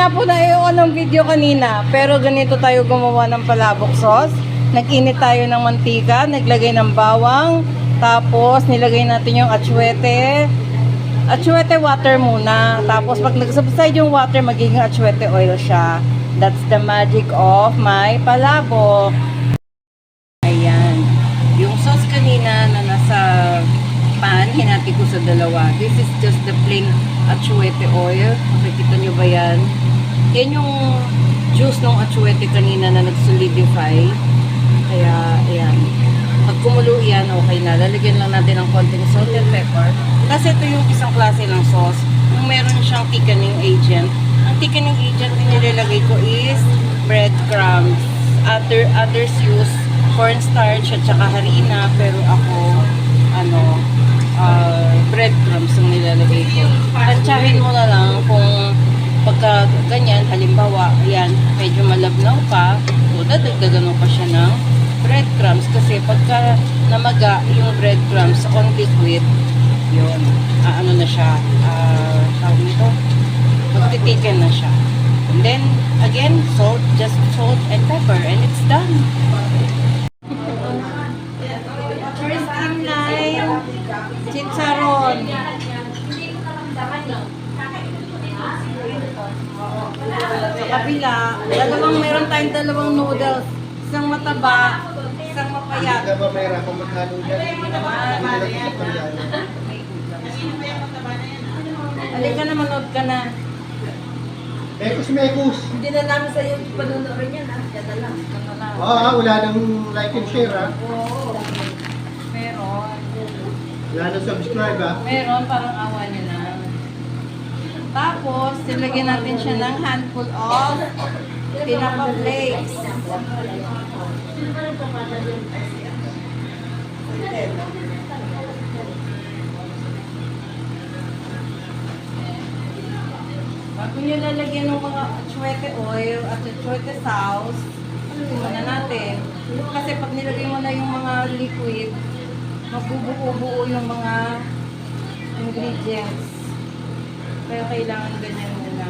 nga po na ng video kanina, pero ganito tayo gumawa ng palabok sauce. Nag-init tayo ng mantika, naglagay ng bawang, tapos nilagay natin yung atsuete. Atsuete water muna. Tapos pag nag-subside yung water, magiging atsuete oil siya. That's the magic of my palabok. Ayan. Yung sauce kanina na nasa pan, hinati ko sa dalawa. This is just the plain atsuete oil. Makikita nyo ba yan? Yan yung juice ng atsuete kanina na nag-solidify. Kaya, ayan. Pag kumulo yan, okay na. Lalagyan lang natin ng konting salt and pepper. Kasi ito yung isang klase ng sauce. Yung meron siyang thickening agent. Ang thickening agent na nilalagay ko is breadcrumbs. Others use cornstarch at saka harina. Pero ako, breadcrumbs ang nilalagay ko. Tansyahin mo na lang kung pagka ganyan, halimbawa, ayan, medyo malabnaw pa. So, dadagdagan mo pa siya ng breadcrumbs kasi pagka namaga yung breadcrumbs on liquid, yun, ano na siya, tawag nito, magtitiken na siya. And then, again, just salt and pepper, and it's done. First in line, chicharon. Sa kabila, meron tayong dalawang noodles. Isang mataba, isang mapayat. Hindi ka ba mayroon kung maghalo dyan? Halika na, manood ka na. Mekos. Hindi na namin sa iyo panunorin yan, ha? Yan na lang. Wala nang like and share, ha? Oo. Meron. Wala nang subscribe, ha? Meron, parang awa niya na. Tapos, silagyan natin siya ng handful of tinapa flakes. Bago nyo lalagyan ng mga atsuete oil at atsuete sauce, haluin muna natin. Kasi pag nilagay mo na yung mga liquid, mabubuo-buo yung mga ingredients. Kaya kailangan ganyan muna.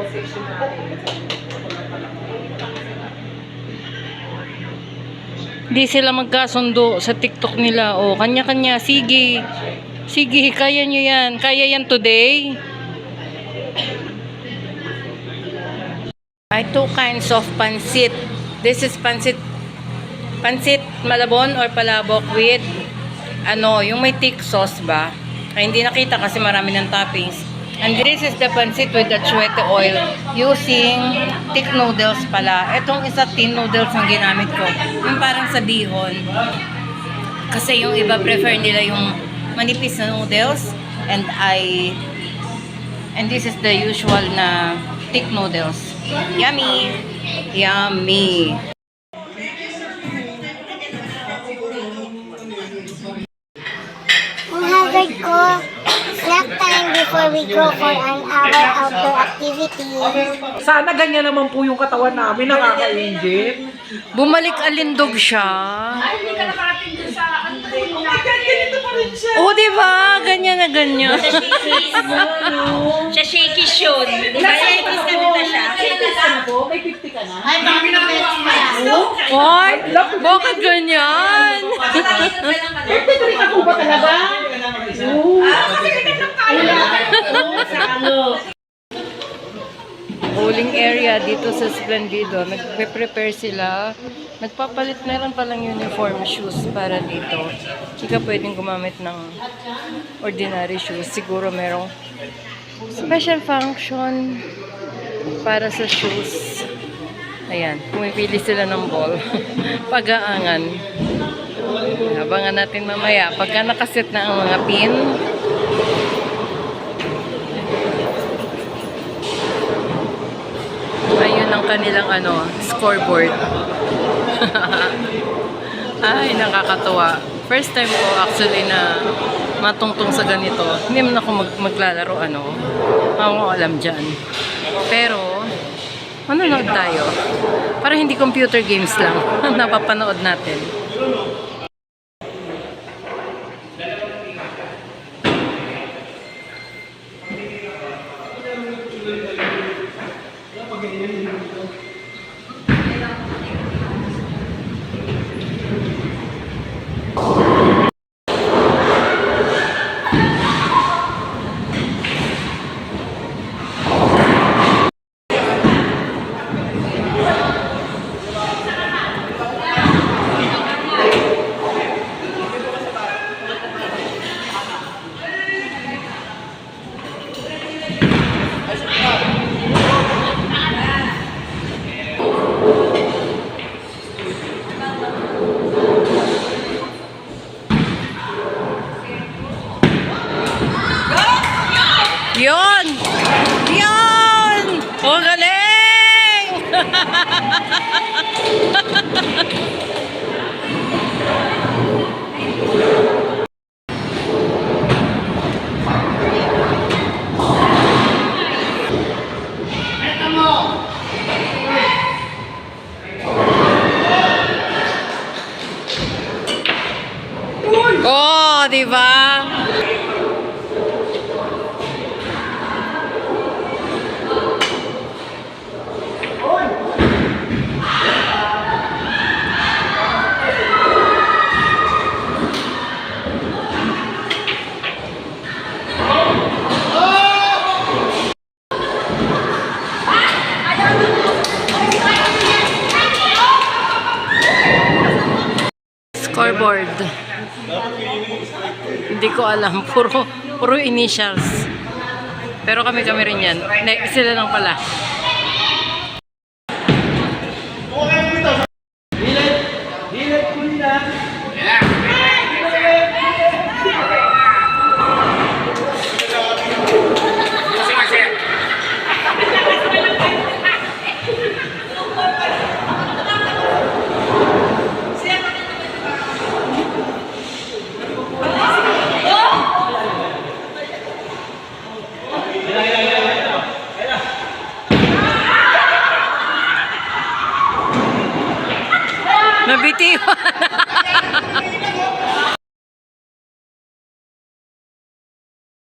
Section natin. Di sila magkasundo sa TikTok nila. O, kanya-kanya. Sige. Sige, kaya nyo yan. Kaya yan today. I two kinds of pansit. This is pansit malabon or palabok with yung may thick sauce ba? Ay, hindi nakita kasi marami ng toppings. And this is the pansit with the atsuete oil using thick noodles pala. Itong isa thin noodles ang ginamit ko. Yung parang sa bihon. Kasi yung iba prefer nila yung manipis na noodles. And this is the usual na thick noodles. Yummy! Yummy! Hazard ko, snack time before we go for an hour outdoor activity. Sana ganyan naman po yung katawan namin, nakaka-enjoy. Bumalik alindog siya. Ay, hindi ka nakarating doon sa ganito pa rin siya. Oo, diba? Ganyan na ganyan. Siya shaky yun. Shaky na siya. May 50 ka na? Ay, dami na Ay, bakit ganyan? Birthday ka po ba talaga? Kasi ganyan lang tayo. sa ano. Bowling area dito sa Splendido. Nagpe-prepare sila. Nagpapalit na lang palang uniform shoes para dito. Chika pwedeng gumamit ng ordinary shoes. Siguro merong special function para sa shoes. Ayan, pumipili sila ng ball. Pag-aangan. Abangan natin mamaya. Pagka nakaset na ang mga pin, ayun ang kanilang scoreboard. Ay, nakakatuwa. First time ko actually na matungtong sa ganito. Hindi man ako maglalaro ako alam dyan. Pero manonood tayo. Para hindi computer games lang napapanood natin. Yon! Yon! Oh, galing! Oh, di ba? Scoreboard. Hindi ko alam. Puro initials. Pero kami rin yan. Sila lang pala. Nabitiwan.